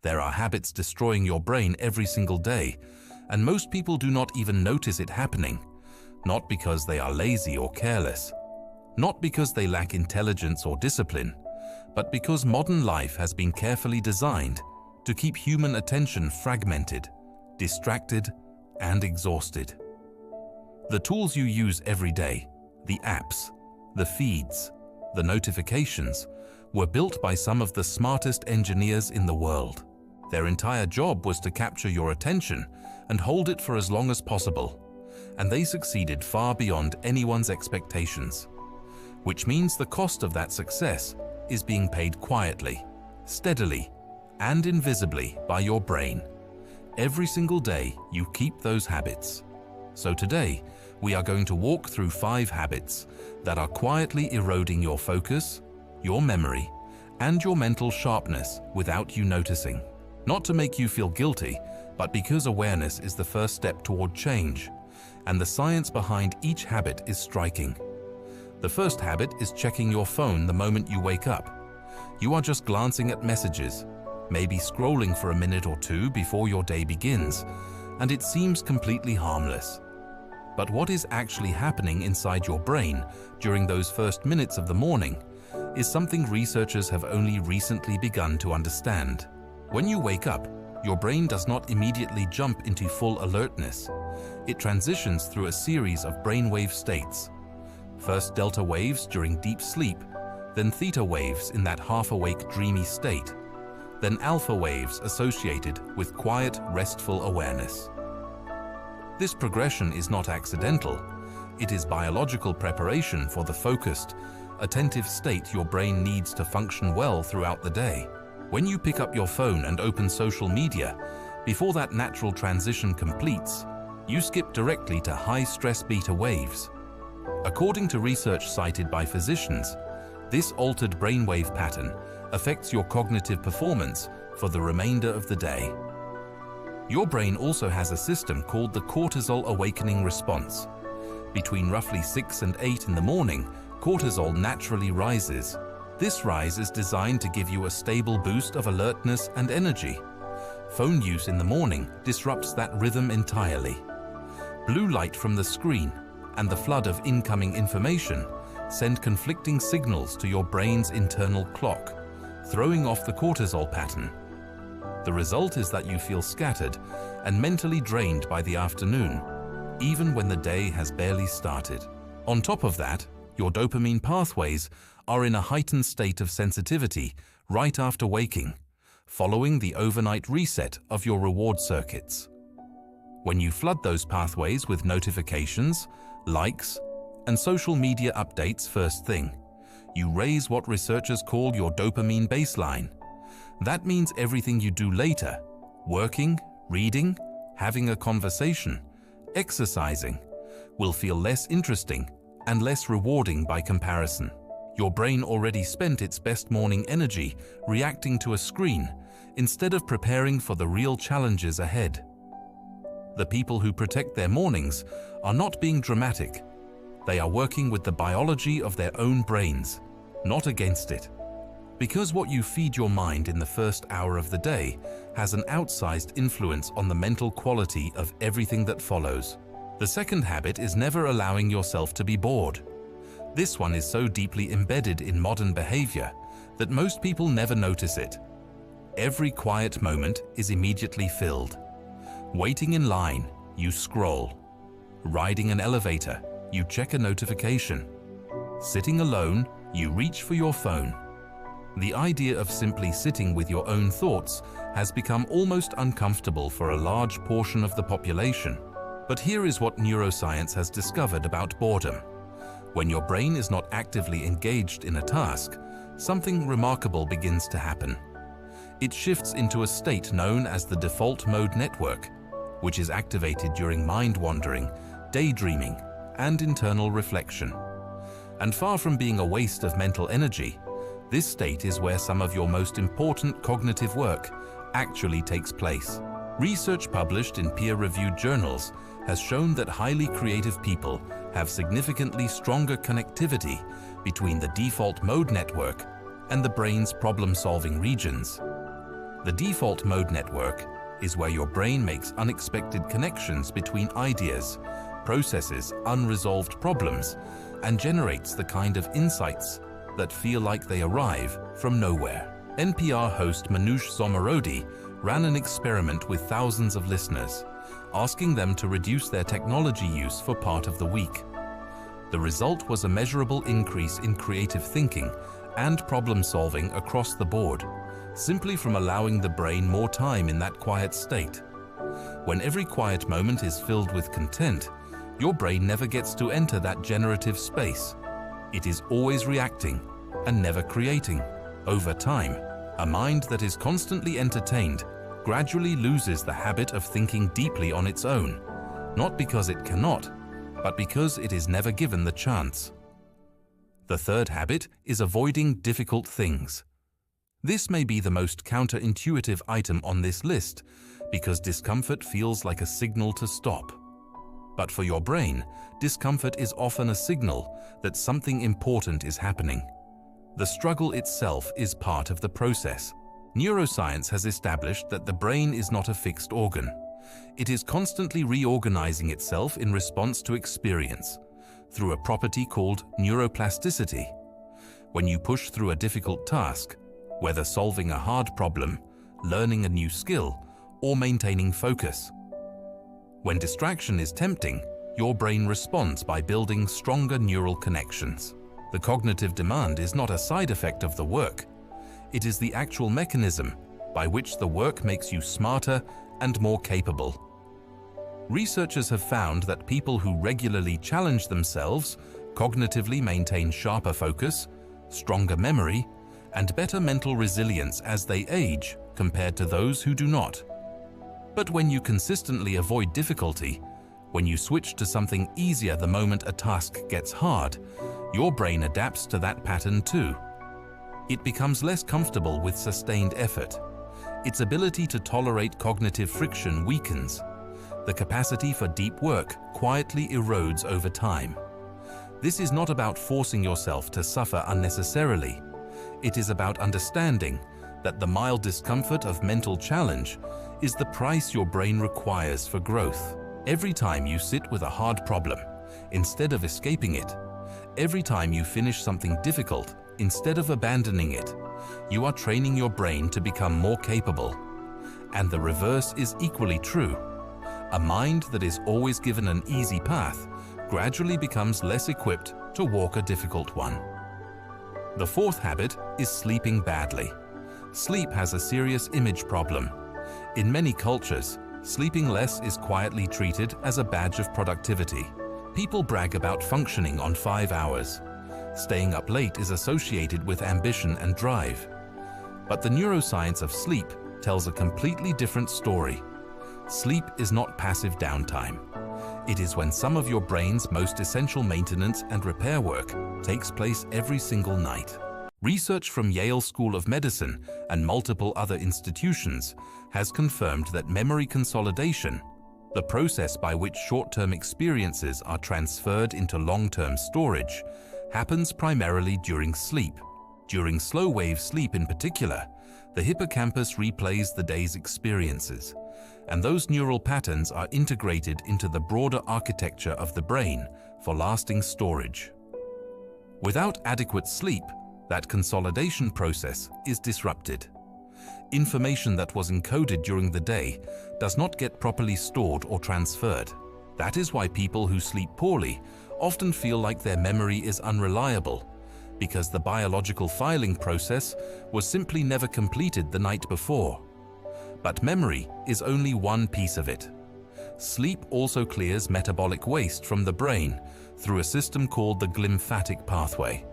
There are habits destroying your brain every single day, and most people do not even notice it happening, not because they are lazy or careless, not because they lack intelligence or discipline, but because modern life has been carefully designed to keep human attention fragmented, distracted, and exhausted. The tools you use every day, the apps, the feeds, the notifications, were built by some of the smartest engineers in the world. Their entire job was to capture your attention and hold it for as long as possible, and they succeeded far beyond anyone's expectations. Which means the cost of that success is being paid quietly, steadily, and invisibly by your brain. Every single day you keep those habits. So today, we are going to walk through 5 habits that are quietly eroding your focus, your memory, and your mental sharpness without you noticing. Not to make you feel guilty, but because awareness is the first step toward change, and the science behind each habit is striking. The first habit is checking your phone the moment you wake up. You are just glancing at messages, maybe scrolling for a minute or two before your day begins, and it seems completely harmless. But what is actually happening inside your brain during those first minutes of the morning is something researchers have only recently begun to understand. When you wake up, your brain does not immediately jump into full alertness. It transitions through a series of brainwave states. First delta waves during deep sleep, then theta waves in that half-awake dreamy state, then alpha waves associated with quiet, restful awareness. This progression is not accidental. It is biological preparation for the focused, attentive state your brain needs to function well throughout the day. When you pick up your phone and open social media, before that natural transition completes, you skip directly to high-stress beta waves. According to research cited by physicians, this altered brainwave pattern affects your cognitive performance for the remainder of the day. Your brain also has a system called the cortisol awakening response. Between roughly 6 and 8 in the morning, cortisol naturally rises. This rise is designed to give you a stable boost of alertness and energy. Phone use in the morning disrupts that rhythm entirely. Blue light from the screen and the flood of incoming information send conflicting signals to your brain's internal clock, throwing off the cortisol pattern. The result is that you feel scattered and mentally drained by the afternoon, even when the day has barely started. On top of that, your dopamine pathways are in a heightened state of sensitivity right after waking, following the overnight reset of your reward circuits. When you flood those pathways with notifications, likes, and social media updates first thing, you raise what researchers call your dopamine baseline. That means everything you do later, working, reading, having a conversation, exercising, will feel less interesting and less rewarding by comparison. Your brain already spent its best morning energy reacting to a screen instead of preparing for the real challenges ahead. The people who protect their mornings are not being dramatic. They are working with the biology of their own brains, not against it. Because what you feed your mind in the first hour of the day has an outsized influence on the mental quality of everything that follows. The second habit is never allowing yourself to be bored. This one is so deeply embedded in modern behavior that most people never notice it. Every quiet moment is immediately filled. Waiting in line, you scroll. Riding an elevator, you check a notification. Sitting alone, you reach for your phone. The idea of simply sitting with your own thoughts has become almost uncomfortable for a large portion of the population. But here is what neuroscience has discovered about boredom. When your brain is not actively engaged in a task, something remarkable begins to happen. It shifts into a state known as the default mode network, which is activated during mind-wandering, daydreaming, and internal reflection. And far from being a waste of mental energy, this state is where some of your most important cognitive work actually takes place. Research published in peer-reviewed journals has shown that highly creative people have significantly stronger connectivity between the default mode network and the brain's problem-solving regions. The default mode network is where your brain makes unexpected connections between ideas, processes unresolved problems, and generates the kind of insights that feel like they arrive from nowhere. NPR host Manoush Zomorodi ran an experiment with thousands of listeners, asking them to reduce their technology use for part of the week. The result was a measurable increase in creative thinking and problem-solving across the board, simply from allowing the brain more time in that quiet state. When every quiet moment is filled with content, your brain never gets to enter that generative space. It is always reacting and never creating. Over time, a mind that is constantly entertained gradually loses the habit of thinking deeply on its own, not because it cannot, but because it is never given the chance. The third habit is avoiding difficult things. This may be the most counterintuitive item on this list because discomfort feels like a signal to stop. But for your brain, discomfort is often a signal that something important is happening. The struggle itself is part of the process. Neuroscience has established that the brain is not a fixed organ. It is constantly reorganizing itself in response to experience, through a property called neuroplasticity. When you push through a difficult task, whether solving a hard problem, learning a new skill, or maintaining focus. When distraction is tempting, your brain responds by building stronger neural connections. The cognitive demand is not a side effect of the work. It is the actual mechanism by which the work makes you smarter and more capable. Researchers have found that people who regularly challenge themselves cognitively maintain sharper focus, stronger memory, and better mental resilience as they age compared to those who do not. But when you consistently avoid difficulty, when you switch to something easier the moment a task gets hard, your brain adapts to that pattern too. It becomes less comfortable with sustained effort. Its ability to tolerate cognitive friction weakens. The capacity for deep work quietly erodes over time. This is not about forcing yourself to suffer unnecessarily. It is about understanding that the mild discomfort of mental challenge is the price your brain requires for growth. Every time you sit with a hard problem, instead of escaping it, every time you finish something difficult, instead of abandoning it, you are training your brain to become more capable. And the reverse is equally true. A mind that is always given an easy path gradually becomes less equipped to walk a difficult one. The fourth habit is sleeping badly. Sleep has a serious image problem. In many cultures, sleeping less is quietly treated as a badge of productivity. People brag about functioning on 5 hours. Staying up late is associated with ambition and drive. But the neuroscience of sleep tells a completely different story. Sleep is not passive downtime. It is when some of your brain's most essential maintenance and repair work takes place every single night. Research from Yale School of Medicine and multiple other institutions has confirmed that memory consolidation, the process by which short-term experiences are transferred into long-term storage, happens primarily during sleep. During slow-wave sleep in particular, the hippocampus replays the day's experiences, and those neural patterns are integrated into the broader architecture of the brain for lasting storage. Without adequate sleep, that consolidation process is disrupted. Information that was encoded during the day does not get properly stored or transferred. That is why people who sleep poorly often feel like their memory is unreliable, because the biological filing process was simply never completed the night before. But memory is only one piece of it. Sleep also clears metabolic waste from the brain through a system called the glymphatic pathway,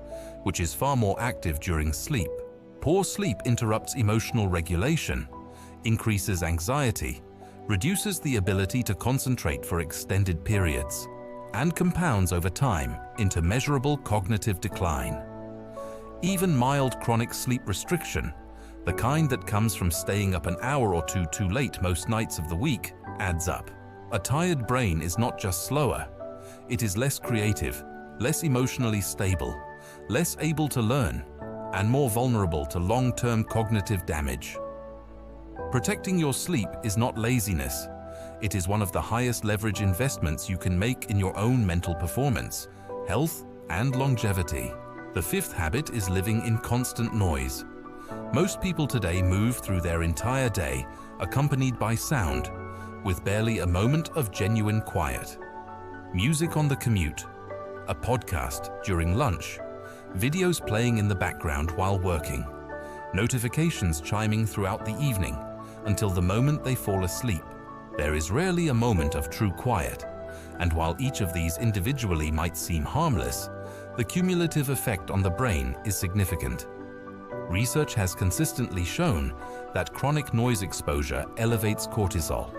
which is far more active during sleep. Poor sleep interrupts emotional regulation, increases anxiety, reduces the ability to concentrate for extended periods, and compounds over time into measurable cognitive decline. Even mild chronic sleep restriction, the kind that comes from staying up an hour or two too late most nights of the week, adds up. A tired brain is not just slower, it is less creative, less emotionally stable, less able to learn, and more vulnerable to long-term cognitive damage. Protecting your sleep is not laziness. It is one of the highest leverage investments you can make in your own mental performance, health, and longevity. The fifth habit is living in constant noise. Most people today move through their entire day accompanied by sound, with barely a moment of genuine quiet. Music on the commute, a podcast during lunch, videos playing in the background while working, notifications chiming throughout the evening until the moment they fall asleep. There is rarely a moment of true quiet, and while each of these individually might seem harmless, the cumulative effect on the brain is significant. Research has consistently shown that chronic noise exposure elevates cortisol,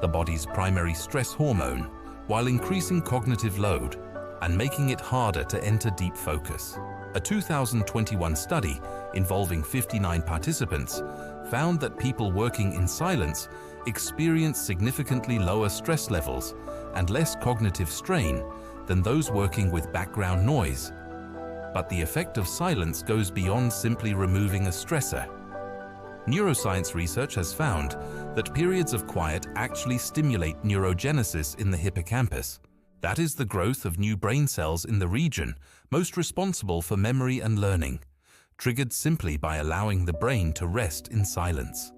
the body's primary stress hormone, while increasing cognitive load and making it harder to enter deep focus. A 2021 study involving 59 participants found that people working in silence experience significantly lower stress levels and less cognitive strain than those working with background noise. But the effect of silence goes beyond simply removing a stressor. Neuroscience research has found that periods of quiet actually stimulate neurogenesis in the hippocampus. That is the growth of new brain cells in the region most responsible for memory and learning, triggered simply by allowing the brain to rest in silence.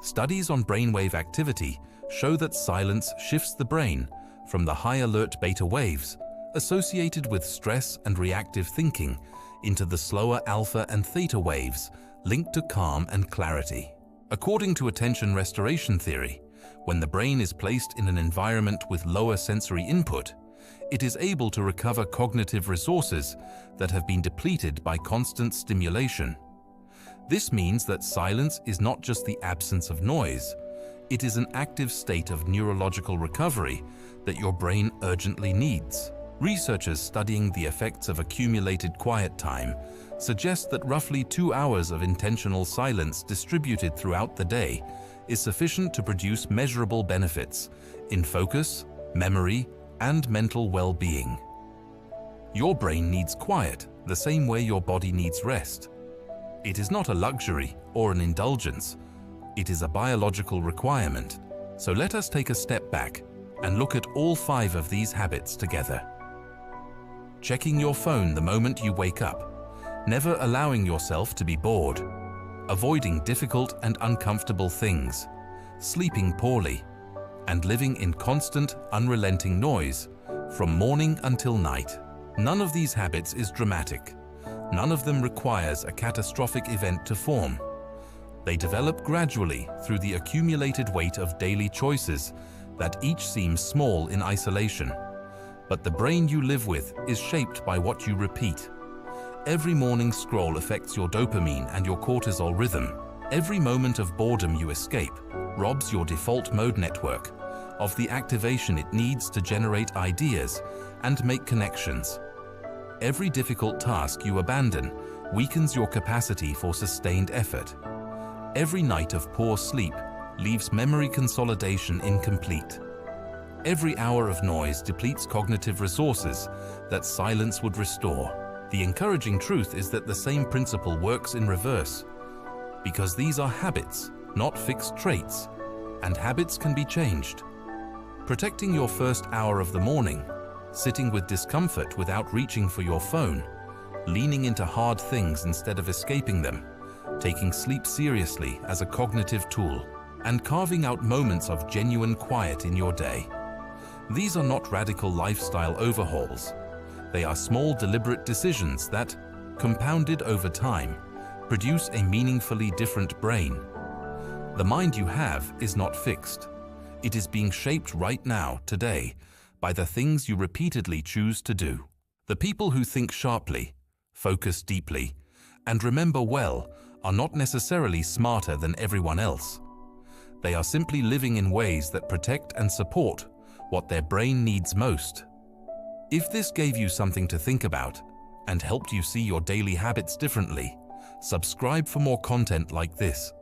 Studies on brainwave activity show that silence shifts the brain from the high alert beta waves associated with stress and reactive thinking into the slower alpha and theta waves linked to calm and clarity. According to attention restoration theory, when the brain is placed in an environment with lower sensory input, it is able to recover cognitive resources that have been depleted by constant stimulation. This means that silence is not just the absence of noise, it is an active state of neurological recovery that your brain urgently needs. Researchers studying the effects of accumulated quiet time suggest that roughly 2 hours of intentional silence distributed throughout the day is sufficient to produce measurable benefits in focus, memory, and mental well-being. Your brain needs quiet the same way your body needs rest. It is not a luxury or an indulgence, it is a biological requirement. So let us take a step back and look at all 5 of these habits together. Checking your phone the moment you wake up, never allowing yourself to be bored, avoiding difficult and uncomfortable things, sleeping poorly, and living in constant, unrelenting noise from morning until night. None of these habits is dramatic. None of them requires a catastrophic event to form. They develop gradually through the accumulated weight of daily choices that each seems small in isolation. But the brain you live with is shaped by what you repeat. Every morning scroll affects your dopamine and your cortisol rhythm. Every moment of boredom you escape robs your default mode network of the activation it needs to generate ideas and make connections. Every difficult task you abandon weakens your capacity for sustained effort. Every night of poor sleep leaves memory consolidation incomplete. Every hour of noise depletes cognitive resources that silence would restore. The encouraging truth is that the same principle works in reverse, because these are habits, not fixed traits, and habits can be changed. Protecting your first hour of the morning, sitting with discomfort without reaching for your phone, leaning into hard things instead of escaping them, taking sleep seriously as a cognitive tool, and carving out moments of genuine quiet in your day. These are not radical lifestyle overhauls. They are small, deliberate decisions that, compounded over time, produce a meaningfully different brain. The mind you have is not fixed. It is being shaped right now, today, by the things you repeatedly choose to do. The people who think sharply, focus deeply, and remember well are not necessarily smarter than everyone else. They are simply living in ways that protect and support what their brain needs most. If this gave you something to think about and helped you see your daily habits differently, subscribe for more content like this.